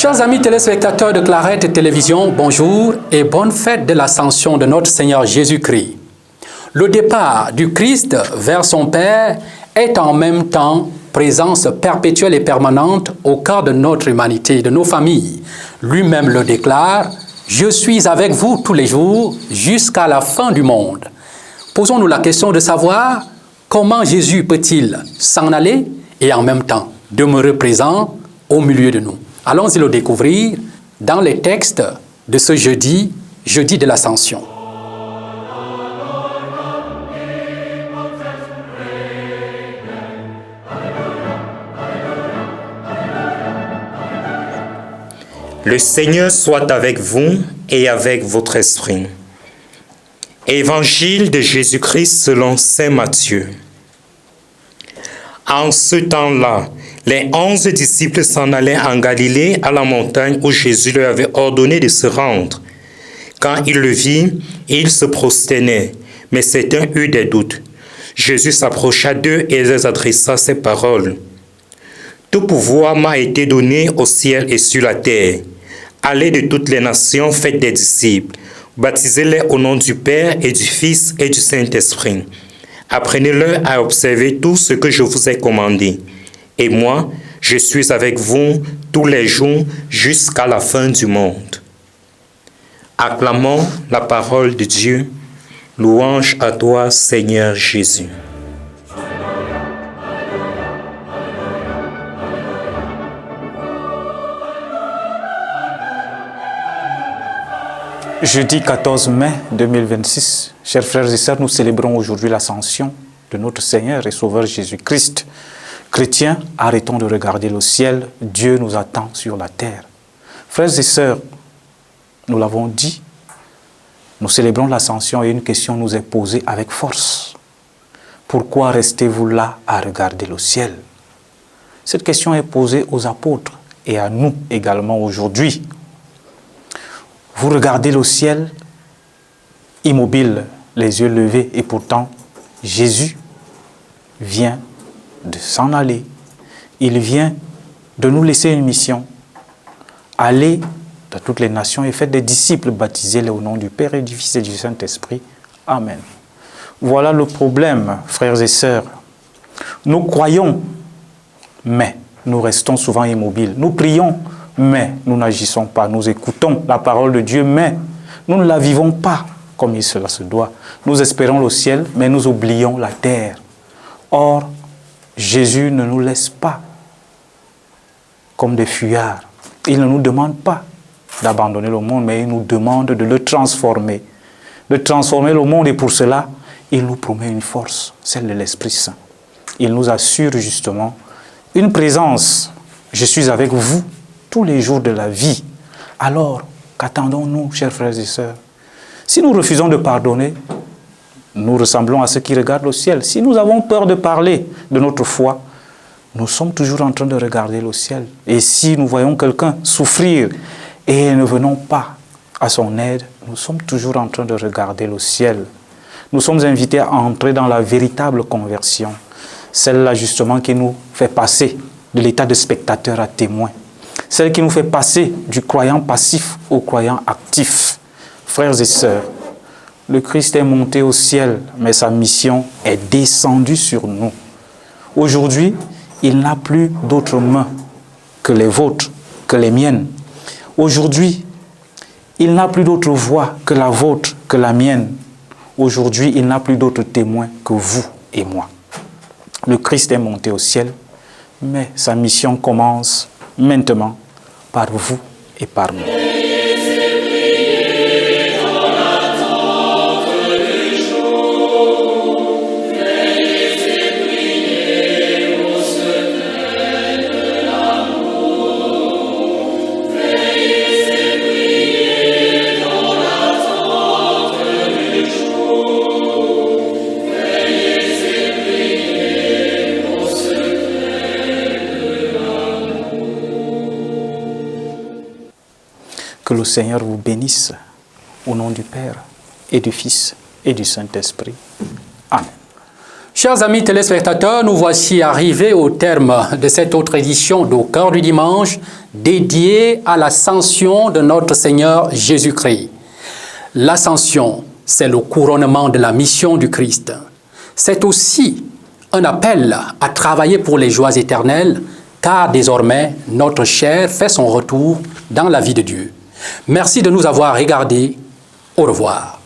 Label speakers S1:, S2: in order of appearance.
S1: Chers amis téléspectateurs de Clarette Télévision, bonjour et bonne fête de l'ascension de notre Seigneur Jésus-Christ. Le départ du Christ vers son Père est en même temps présence perpétuelle et permanente au cœur de notre humanité, de nos familles. Lui-même le déclare, « Je suis avec vous tous les jours jusqu'à la fin du monde ». Posons-nous la question de savoir comment Jésus peut-il s'en aller et en même temps demeurer présent au milieu de nous. Allons-y le découvrir dans les textes de ce jeudi de l'Ascension.
S2: Le Seigneur soit avec vous et avec votre esprit. Évangile de Jésus-Christ selon saint Matthieu. En ce temps-là, les 11 disciples s'en allaient en Galilée à la montagne où Jésus leur avait ordonné de se rendre. Quand il le vit, il se prosternait, mais certains eurent des doutes. Jésus s'approcha d'eux et leur adressa ces paroles. « Tout pouvoir m'a été donné au ciel et sur la terre. Allez de toutes les nations, faites des disciples. Baptisez-les au nom du Père et du Fils et du Saint-Esprit. Apprenez-leur à observer tout ce que je vous ai commandé. Et moi, je suis avec vous tous les jours jusqu'à la fin du monde. » Acclamons la parole de Dieu. Louange à toi, Seigneur Jésus.
S3: Jeudi 14 mai 2026, chers frères et sœurs, nous célébrons aujourd'hui l'ascension de notre Seigneur et Sauveur Jésus-Christ. Chrétiens, arrêtons de regarder le ciel, Dieu nous attend sur la terre. Frères et sœurs, nous l'avons dit, nous célébrons l'ascension et une question nous est posée avec force. Pourquoi restez-vous là à regarder le ciel? Cette question est posée aux apôtres et à nous également aujourd'hui. Vous regardez le ciel, immobile, les yeux levés, et pourtant, Jésus vient de s'en aller. Il vient de nous laisser une mission. Allez dans toutes les nations et faites des disciples, baptisés-les au nom du Père et du Fils et du Saint-Esprit. Amen. Voilà le problème, frères et sœurs. Nous croyons, mais nous restons souvent immobiles. Nous prions, mais nous n'agissons pas. Nous écoutons la parole de Dieu, mais nous ne la vivons pas comme cela se doit. Nous espérons le ciel, mais nous oublions la terre. Or, Jésus ne nous laisse pas comme des fuyards. Il ne nous demande pas d'abandonner le monde, mais il nous demande de le transformer. De transformer le monde, et pour cela, il nous promet une force, celle de l'Esprit Saint. Il nous assure justement une présence. Je suis avec vous tous les jours de la vie. Alors, qu'attendons-nous, chers frères et sœurs? Si nous refusons de pardonner, nous ressemblons à ceux qui regardent le ciel. Si nous avons peur de parler de notre foi, nous sommes toujours en train de regarder le ciel. Et si nous voyons quelqu'un souffrir et ne venons pas à son aide, nous sommes toujours en train de regarder le ciel. Nous sommes invités à entrer dans la véritable conversion, celle-là justement qui nous fait passer de l'état de spectateur à témoin, celle qui nous fait passer du croyant passif au croyant actif. Frères et sœurs, le Christ est monté au ciel, mais sa mission est descendue sur nous. Aujourd'hui, il n'a plus d'autres mains que les vôtres, que les miennes. Aujourd'hui, il n'a plus d'autre voix que la vôtre, que la mienne. Aujourd'hui, il n'a plus d'autres témoins que vous et moi. Le Christ est monté au ciel, mais sa mission commence maintenant par vous et par moi. Que le Seigneur vous bénisse au nom du Père et du Fils et du Saint-Esprit. Amen.
S1: Chers amis téléspectateurs, nous voici arrivés au terme de cette autre édition d'Au cœur du dimanche dédiée à l'ascension de notre Seigneur Jésus-Christ. L'ascension, c'est le couronnement de la mission du Christ. C'est aussi un appel à travailler pour les joies éternelles, car désormais, notre chair fait son retour dans la vie de Dieu. Merci de nous avoir regardés. Au revoir.